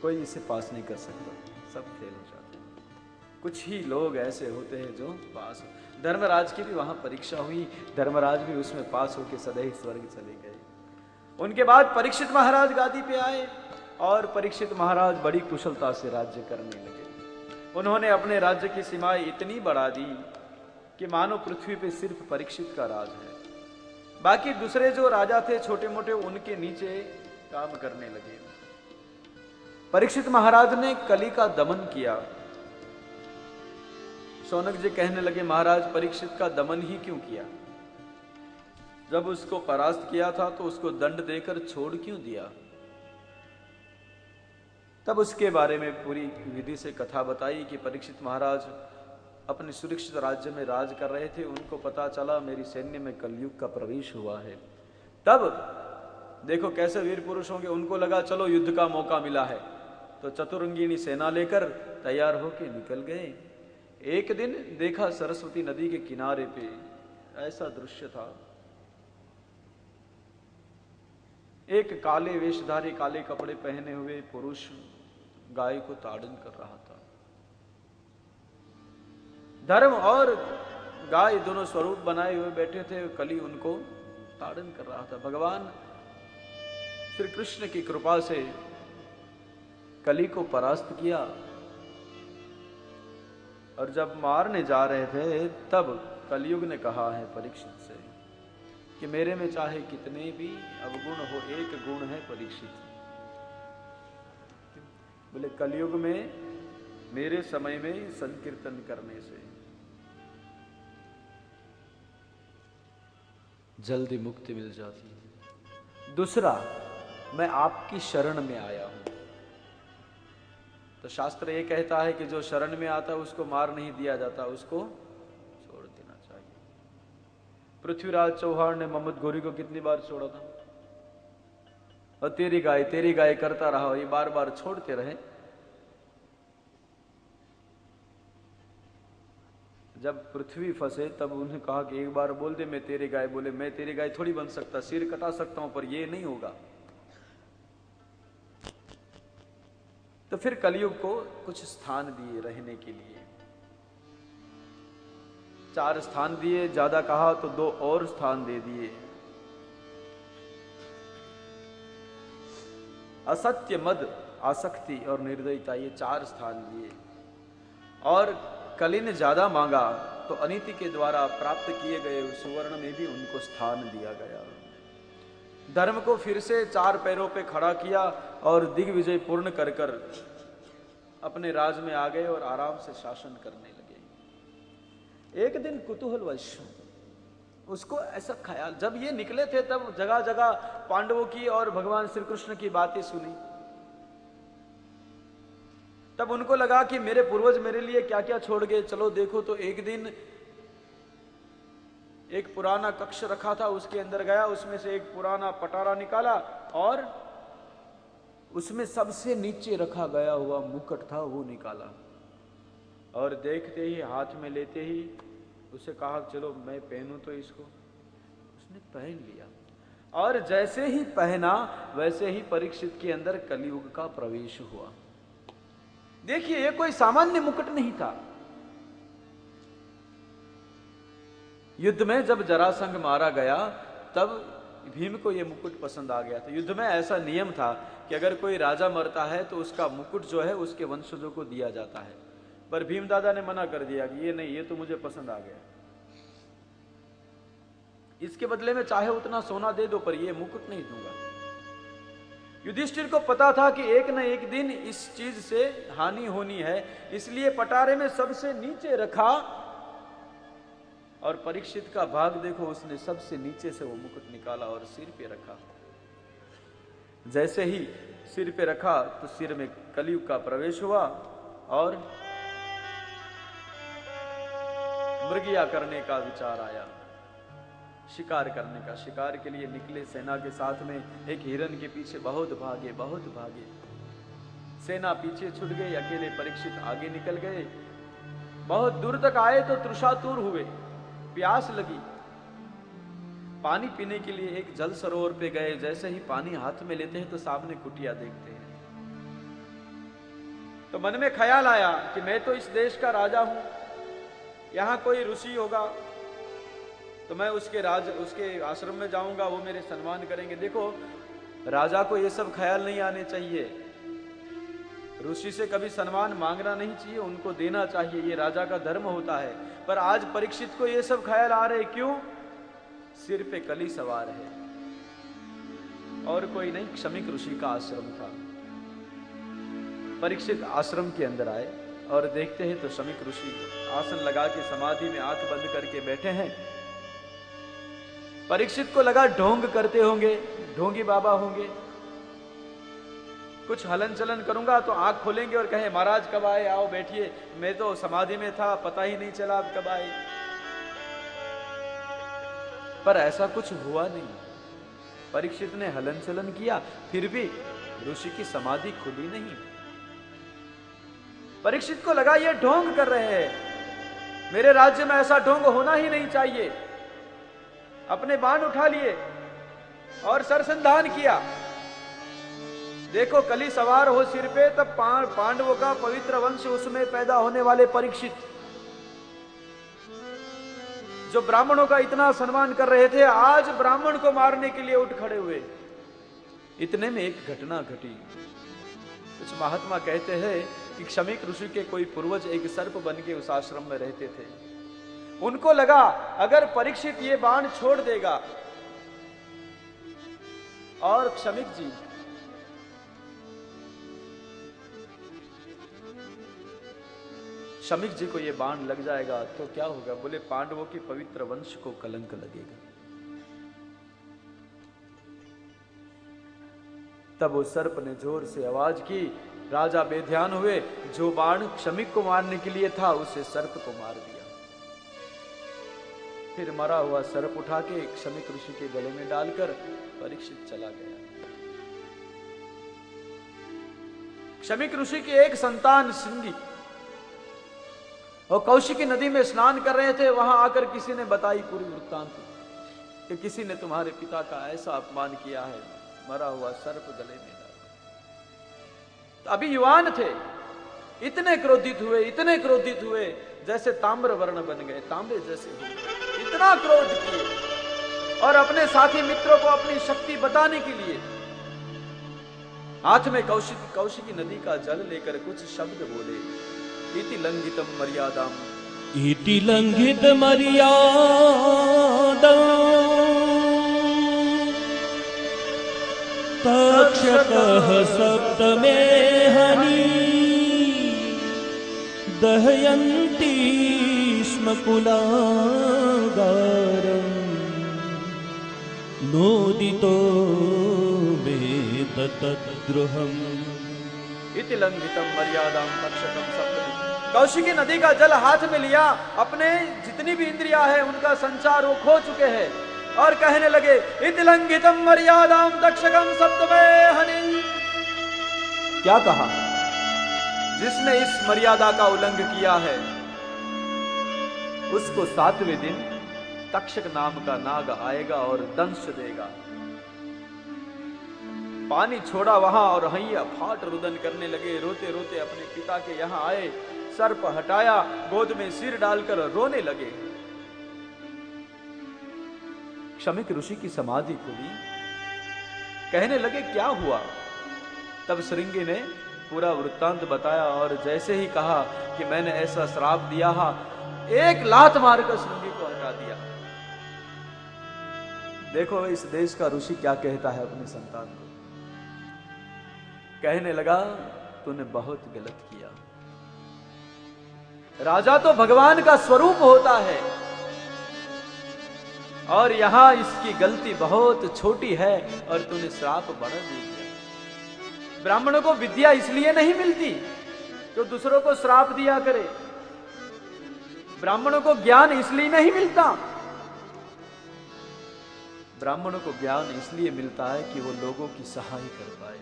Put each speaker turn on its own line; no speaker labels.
कोई इसे पास नहीं कर सकता, सब फेल हो जाते हैं। कुछ ही लोग ऐसे होते हैं जो पास हो। धर्मराज की भी वहां परीक्षा हुई, धर्मराज भी उसमें पास होकर सदैव स्वर्ग चले गए। उनके बाद परीक्षित महाराज गादी पे आए और परीक्षित महाराज बड़ी कुशलता से राज्य करने लगे। उन्होंने अपने राज्य की सीमाएं इतनी बढ़ा दी कि मानो पृथ्वी पे सिर्फ परीक्षित का राज है, बाकी दूसरे जो राजा थे छोटे मोटे उनके नीचे काम करने लगे। परीक्षित महाराज ने कली का दमन किया। शौनक जी कहने लगे, महाराज परीक्षित का दमन ही क्यों किया? जब उसको परास्त किया था तो उसको दंड देकर छोड़ क्यों दिया? तब उसके बारे में पूरी विधि से कथा बताई कि परीक्षित महाराज अपने सुरक्षित राज्य में राज कर रहे थे, उनको पता चला मेरी सैन्य में कलयुग का प्रवेश हुआ है। तब देखो कैसे वीर पुरुष होंगे, उनको लगा चलो युद्ध का मौका मिला है, तो चतुरंगिणी सेना लेकर तैयार होके निकल गए। एक दिन देखा सरस्वती नदी के किनारे पे ऐसा दृश्य था, एक काले वेशधारी काले कपड़े पहने हुए पुरुष गाय को ताड़न कर रहा था। धर्म और गाय दोनों स्वरूप बनाए हुए बैठे थे, कली उनको ताड़न कर रहा था। भगवान श्री कृष्ण की कृपा से कली को परास्त किया और जब मारने जा रहे थे तब कलयुग ने कहा है परीक्षित से कि मेरे में चाहे कितने भी अवगुण हो, एक गुण है परीक्षित। बोले कलयुग में मेरे समय में संकीर्तन करने से जल्दी मुक्ति मिल जाती है। दूसरा, मैं आपकी शरण में आया हूं। तो शास्त्र ये कहता है कि जो शरण में आता है उसको मार नहीं दिया जाता, उसको छोड़ देना चाहिए। पृथ्वीराज चौहान ने मोहम्मद गोरी को कितनी बार छोड़ा था, और तेरी गाय करता रहा, ये बार बार छोड़ते रहे। जब पृथ्वी फंसे तब उन्हें कहा कि एक बार बोल दे मैं तेरी गाय। बोले मैं तेरी गाय थोड़ी बन सकता, सिर कटा सकता हूं पर ये नहीं होगा। तो फिर कलयुग को कुछ स्थान दिए रहने के लिए, 4 स्थान दिए, ज्यादा कहा तो 2 और स्थान दे दिए। असत्य, मद, आसक्ति और निर्दयता, ये 4 स्थान दिए। और कली ने ज्यादा मांगा तो अनीति के द्वारा प्राप्त किए गए सुवर्ण में भी उनको स्थान दिया गया। धर्म को फिर से 4 पैरों पे खड़ा किया और दिग्विजय पूर्ण कर कर अपने राज में आ गए और आराम से शासन करने लगे। एक दिन कुतूहलवश उसको ऐसा ख्याल, जब ये निकले थे तब जगह जगह पांडवों की और भगवान श्री कृष्ण की बातें सुनी। तब उनको लगा कि मेरे पूर्वज मेरे लिए क्या क्या छोड़ गए, चलो देखो। तो एक दिन एक पुराना कक्ष रखा था, उसके अंदर गया, उसमें से एक पुराना पटारा निकाला और उसमें सबसे नीचे रखा गया हुआ मुकुट था वो निकाला, और देखते ही हाथ में लेते ही उसे कहा चलो मैं पहनूं तो इसको। उसने पहन लिया और जैसे ही पहना वैसे ही परीक्षित के अंदर कलियुग का प्रवेश हुआ। देखिए ये कोई सामान्य मुकुट नहीं था। युद्ध में जब जरासंध मारा गया तब भीम को यह मुकुट पसंद आ गया था। युद्ध में ऐसा नियम था कि अगर कोई राजा मरता है तो उसका मुकुट जो है उसके वंशजों को दिया जाता है, पर भीम दादा ने मना कर दिया कि ये नहीं, ये तो मुझे पसंद आ गया, इसके बदले में चाहे उतना सोना दे दो पर ये मुकुट नहीं दूंगा। युधिष्ठिर को पता था कि एक न एक दिन इस चीज से हानि होनी है, इसलिए पटारे में सबसे नीचे रखा और परीक्षित का भाग देखो, उसने सबसे नीचे से वो मुकुट निकाला और सिर पे रखा। जैसे ही सिर पे रखा तो सिर में कलयुग का प्रवेश हुआ और मृगया करने का विचार आया, शिकार करने का। शिकार के लिए निकले सेना के साथ में, एक हिरन के पीछे बहुत भागे बहुत भागे, सेना पीछे छूट गई, अकेले परीक्षित आगे निकल गए। बहुत दूर तक आए तो तृषातुर हुए, प्यास लगी, पानी पीने के लिए एक जल सरोवर पे गए। जैसे ही पानी हाथ में लेते हैं तो सामने कुटिया देखते हैं। तो मन में ख्याल आया कि मैं तो इस देश का राजा हूं, यहां कोई ऋषि होगा तो मैं उसके आश्रम में जाऊंगा, वो मेरे सम्मान करेंगे। देखो, राजा को ये सब ख्याल नहीं आने चाहिए। ऋषि से कभी सम्मान मांगना नहीं चाहिए, उनको देना चाहिए, ये राजा का धर्म होता है। पर आज परीक्षित को ये सब ख्याल आ रहे, क्यों? सिर पे कली सवार है, और कोई नहीं, क्षमिक ऋषि का आश्रम था। परीक्षित आश्रम के अंदर आए और देखते हैं तो क्षमिक ऋषि आसन लगा के समाधि में आंख बंद करके बैठे हैं। परीक्षित को लगा ढोंग करते होंगे, ढोंगी बाबा होंगे, कुछ हलन चलन करूंगा तो आंख खोलेंगे और कहे महाराज कब आए, आओ बैठिए, मैं तो समाधि में था, पता ही नहीं चला आप कब आए। पर ऐसा कुछ हुआ नहीं। परीक्षित ने हलन चलन किया, फिर भी ऋषि की समाधि खुली नहीं। परीक्षित को लगा ये ढोंग कर रहे हैं, मेरे राज्य में ऐसा ढोंग होना ही नहीं चाहिए। अपने बाण उठा लिए और सरसंधान किया। देखो, कली सवार हो सिर पे, तब पांडवों का पवित्र वंश, उसमें पैदा होने वाले परीक्षित, जो ब्राह्मणों का इतना सम्मान कर रहे थे, आज ब्राह्मण को मारने के लिए उठ खड़े हुए। इतने में एक घटना घटी। कुछ महात्मा कहते हैं कि क्षमिक ऋषि के कोई पूर्वज एक सर्प बन के उस आश्रम में रहते थे। उनको लगा अगर परीक्षित ये बाण छोड़ देगा और क्षमिक जी को ये बाण लग जाएगा तो क्या होगा? बोले पांडवों के पवित्र वंश को कलंक लगेगा। तब उस सर्प ने जोर से आवाज की, राजा बेध्यान हुए, जो बाण क्षमिक को मारने के लिए था उसे सर्प को मार दिया। फिर मरा हुआ सर्प उठा के क्षमिक ऋषि के गले में डालकर परीक्षित चला गया। क्षमिक ऋषि की एक संतान सिंगी और कौशिकी नदी में स्नान कर रहे थे। वहां आकर किसी ने बताई पूरी वृत्तांत कि किसी ने तुम्हारे पिता का ऐसा अपमान किया है, मरा हुआ सर्प गले में डाला। तो अभी युवान थे, इतने क्रोधित हुए जैसे ताम्र वर्ण बन गए, तांबे जैसे हो गए। इतना क्रोध किए और अपने साथी मित्रों को अपनी शक्ति बताने के लिए हाथ में कौशिकी नदी का जल लेकर कुछ शब्द बोले, इति लंघितम मर्यादाम,
इति लंघित मर्यादाम तक्षकः सप्तमे हनि दहयन्ति स्म कुलागारम् नोदितो मे तद्द्रोहम्।
इति लंघितम मर्यादाम तक्षकम सप्तमे। कौशिकी नदी का जल हाथ में लिया, अपने जितनी भी इंद्रियां हैं उनका संचार वो खो चुके हैं और कहने लगे, इति लंघितम मर्यादाम तक्षकम सप्तमे हनि। क्या कहा? जिसने इस मर्यादा का उल्लंघन किया है उसको 7वें दिन तक्षक नाम का नाग आएगा और दंश देगा। पानी छोड़ा वहां और हैया फाट रुदन करने लगे। रोते रोते अपने पिता के यहां आए, सर्प हटाया, गोद में सिर डालकर रोने लगे। क्षमिक ऋषि की समाधि खुली, कहने लगे क्या हुआ? तब श्रृंगी ने पूरा वृत्तांत बताया और जैसे ही कहा कि मैंने ऐसा श्राप दिया, एक लात मारकर श्रृंगी को हटा दिया। देखो इस देश का ऋषि क्या कहता है अपनी संतान को। कहने लगा तूने बहुत गलत किया। राजा तो भगवान का स्वरूप होता है और यहां इसकी गलती बहुत छोटी है और तूने श्राप बड़ा दे दिया। ब्राह्मणों को विद्या इसलिए नहीं मिलती तो दूसरों को श्राप दिया करे। ब्राह्मणों को ज्ञान इसलिए नहीं मिलता। ब्राह्मणों को ज्ञान इसलिए मिलता है कि वो लोगों की सहाय कर पाए।